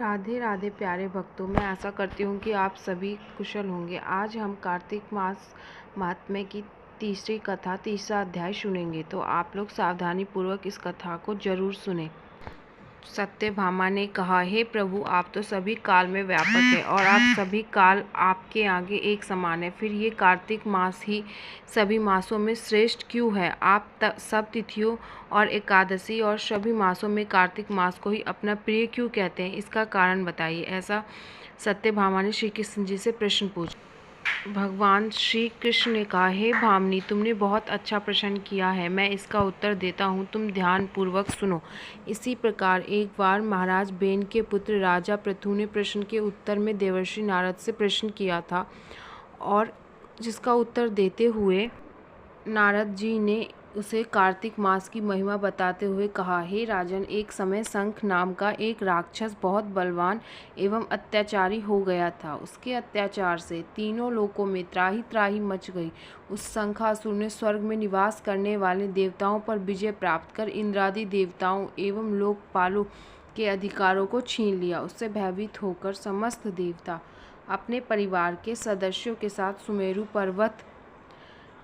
राधे राधे प्यारे भक्तों, मैं आशा करती हूँ कि आप सभी कुशल होंगे। आज हम कार्तिक मास महात्म्य की तीसरी कथा, तीसरा अध्याय सुनेंगे, तो आप लोग सावधानी पूर्वक इस कथा को जरूर सुने। सत्यभामा ने कहा, हे प्रभु, आप तो सभी काल में व्यापक है और आप सभी काल आपके आगे एक समान है। फिर ये कार्तिक मास ही सभी मासों में श्रेष्ठ क्यों है? आप सब तिथियों और एकादशी और सभी मासों में कार्तिक मास को ही अपना प्रिय क्यों कहते हैं? इसका कारण बताइए। ऐसा सत्यभामा ने श्री कृष्ण जी से प्रश्न पूछा। भगवान श्री कृष्ण ने कहा, हे भामिनी, तुमने बहुत अच्छा प्रश्न किया है। मैं इसका उत्तर देता हूँ, तुम ध्यान पूर्वक सुनो। इसी प्रकार एक बार महाराज बेन के पुत्र राजा पृथु ने प्रश्न के उत्तर में देवर्षि नारद से प्रश्न किया था, और जिसका उत्तर देते हुए नारद जी ने उसे कार्तिक मास की महिमा बताते हुए कहा, हे राजन, एक समय शंख नाम का एक राक्षस बहुत बलवान एवं अत्याचारी हो गया था। उसके अत्याचार से तीनों लोकों में त्राही त्राही मच गई। उस शंखासुर ने स्वर्ग में निवास करने वाले देवताओं पर विजय प्राप्त कर इंद्रादि देवताओं एवं लोकपालों के अधिकारों को छीन लिया। उससे भयभीत होकर समस्त देवता अपने परिवार के सदस्यों के साथ सुमेरु पर्वत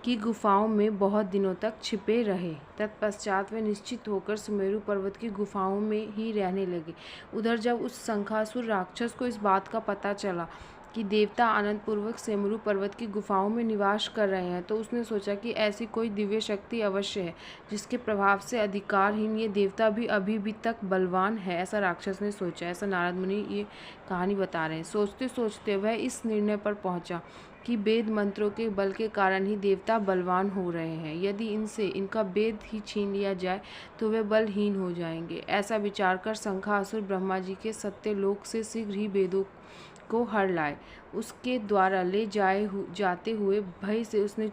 की गुफाओं में बहुत दिनों तक छिपे रहे। तत्पश्चात वे निश्चित होकर सुमेरु पर्वत की गुफाओं में ही रहने लगे। उधर जब उस शंखासुर राक्षस को इस बात का पता चला कि देवता आनंदपूर्वक सुमेरु पर्वत की गुफाओं में निवास कर रहे हैं, तो उसने सोचा कि ऐसी कोई दिव्य शक्ति अवश्य है जिसके प्रभाव से अधिकारहीन ये देवता भी अभी भी तक बलवान है। ऐसा राक्षस ने सोचा। ऐसा नारद मुनि ये कहानी बता रहे हैं। सोचते सोचते वह इस निर्णय पर पहुंचा कि वेद मंत्रों के बल के कारण ही देवता बलवान हो रहे हैं। यदि इनसे इनका वेद ही छीन लिया जाए तो वे बलहीन हो जाएंगे। ऐसा विचार कर शंखासुर ब्रह्मा जी के सत्यलोक से शीघ्र ही वेदों को हर लाए। उसके द्वारा ले जाते हुए भय से उसने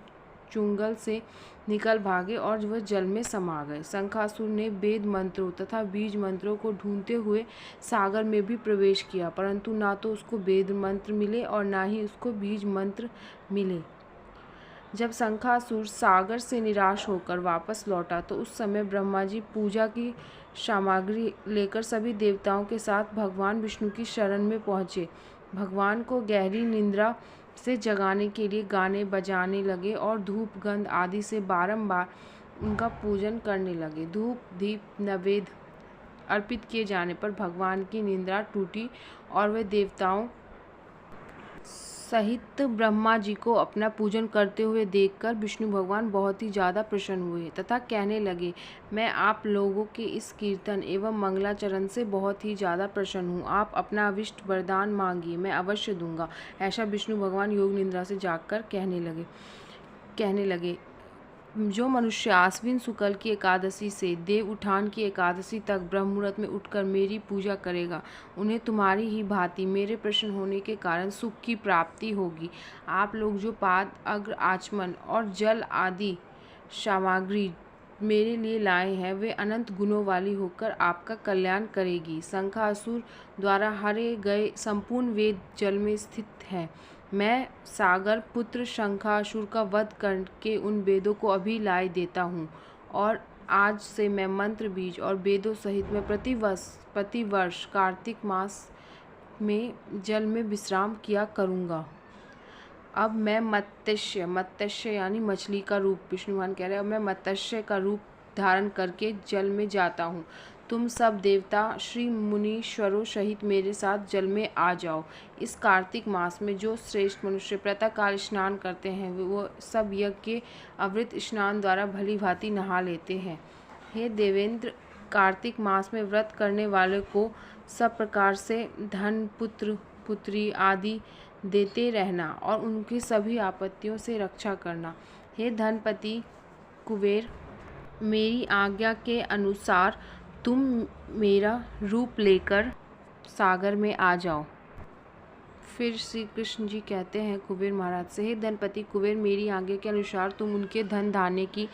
चुंगल से निकल भागे और वह जल में समा गए। शंखासुर ने वेद मंत्रों तथा बीज मंत्रों को ढूंढते हुए सागर में भी प्रवेश किया, परंतु ना तो उसको वेद मंत्र मिले और ना ही उसको बीज मंत्र मिले। जब शंखासुर सागर से निराश होकर वापस लौटा तो उस समय ब्रह्मा जी पूजा की सामग्री लेकर सभी देवताओं के साथ भगवान विष्णु की शरण में पहुँचे। भगवान को गहरी निद्रा से जगाने के लिए गाने बजाने लगे और धूप गंध आदि से बारंबार उनका पूजन करने लगे। धूप दीप नैवेद्य अर्पित किए जाने पर भगवान की निद्रा टूटी और वे देवताओं सहित ब्रह्मा जी को अपना पूजन करते हुए देखकर विष्णु भगवान बहुत ही ज़्यादा प्रसन्न हुए तथा कहने लगे, मैं आप लोगों के इस कीर्तन एवं मंगलाचरण से बहुत ही ज़्यादा प्रसन्न हूँ। आप अपना अभिष्ट वरदान मांगिए, मैं अवश्य दूंगा। ऐसा विष्णु भगवान योग निद्रा से जागकर कहने लगे, जो मनुष्य आश्विन शुक्ल की एकादशी से देव उठान की एकादशी तक ब्रह्म मुहूर्त में उठकर मेरी पूजा करेगा, उन्हें तुम्हारी ही भांति मेरे प्रसन्न होने के कारण सुख की प्राप्ति होगी। आप लोग जो पाद अग्र आचमन और जल आदि सामग्री मेरे लिए लाए हैं, वे अनंत गुणों वाली होकर आपका कल्याण करेगी। शंखासुर द्वारा हरे गए संपूर्ण वेद जल में स्थित हैं। मैं सागर पुत्र शंखासुर का वध करके उन वेदों को अभी लाए देता हूँ, और आज से मैं मंत्र बीज और वेदों सहित मैं प्रतिवर्ष कार्तिक मास में जल में विश्राम किया करूँगा। अब मैं मत्स्य यानी मछली का रूप, विष्णु भगवान कह रहे हैं, अब मैं मत्स्य का रूप धारण करके जल में जाता हूँ। तुम सब देवता श्री मुनीश्वरों सहित मेरे साथ जल में आ जाओ। इस कार्तिक मास में जो श्रेष्ठ मनुष्य प्रातःकाल स्नान करते हैं, वो सब यज्ञ के अमृत स्नान द्वारा भली भांति नहा लेते हैं। हे देवेंद्र, कार्तिक मास में व्रत करने वाले को सब प्रकार से धन, पुत्र पुत्री आदि देते रहना और उनकी सभी आपत्तियों से रक्षा करना। हे धनपति कुबेर, मेरी आज्ञा के अनुसार तुम मेरा रूप लेकर सागर में आ जाओ। फिर श्री कृष्ण जी कहते हैं कुबेर महाराज से, हे धनपति कुबेर, मेरी आज्ञा के अनुसार तुम उनके धन धान्य की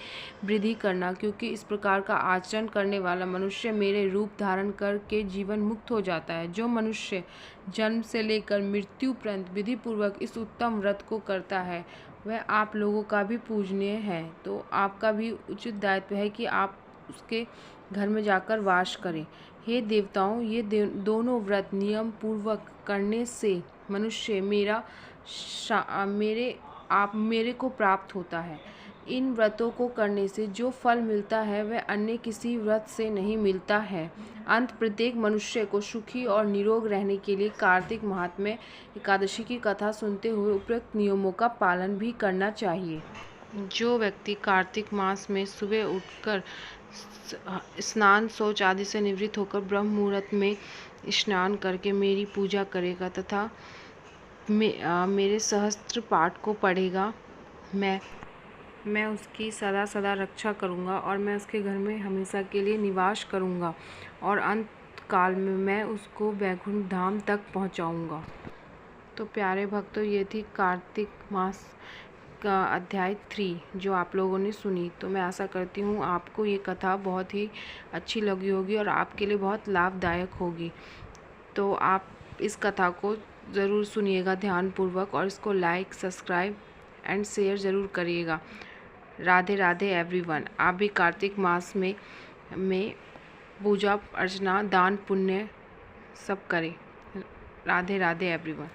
वृद्धि करना, क्योंकि इस प्रकार का आचरण करने वाला मनुष्य मेरे रूप धारण करके जीवन मुक्त हो जाता है। जो मनुष्य जन्म से लेकर मृत्यु पर्यंत विधि पूर्वक इस उत्तम व्रत को करता है, वह आप लोगों का भी पूजनीय है। तो आपका भी उचित दायित्व है कि आप उसके घर में जाकर वास करें। हे देवताओं, ये दोनों व्रत नियम पूर्वक करने से मनुष्य मेरे को प्राप्त होता है। इन व्रतों को करने से जो फल मिलता है वह अन्य किसी व्रत से नहीं मिलता है। अंत प्रत्येक मनुष्य को सुखी और निरोग रहने के लिए कार्तिक महात्म्य एकादशी की कथा सुनते हुए उपयुक्त नियमों का पालन भी करना चाहिए। जो व्यक्ति कार्तिक मास में सुबह उठकर स्नान शौच आदि से निवृत्त होकर ब्रह्म मुहूर्त में स्नान करके मेरी पूजा करेगा तथा मेरे सहस्त्र पाठ को पढ़ेगा, मैं उसकी सदा सदा रक्षा करूँगा और मैं उसके घर में हमेशा के लिए निवास करूँगा और अंत काल में मैं उसको वैकुंठ धाम तक पहुँचाऊँगा। तो प्यारे भक्तों, ये थी कार्तिक मास का अध्याय 3 जो आप लोगों ने सुनी। तो मैं आशा करती हूँ आपको ये कथा बहुत ही अच्छी लगी होगी और आपके लिए बहुत लाभदायक होगी। तो आप इस कथा को ज़रूर सुनिएगा ध्यानपूर्वक और इसको लाइक, सब्सक्राइब एंड शेयर ज़रूर करिएगा। राधे राधे एवरीवन। आप भी कार्तिक मास में पूजा अर्चना, दान, पुण्य सब करें। राधे राधे एवरीवन।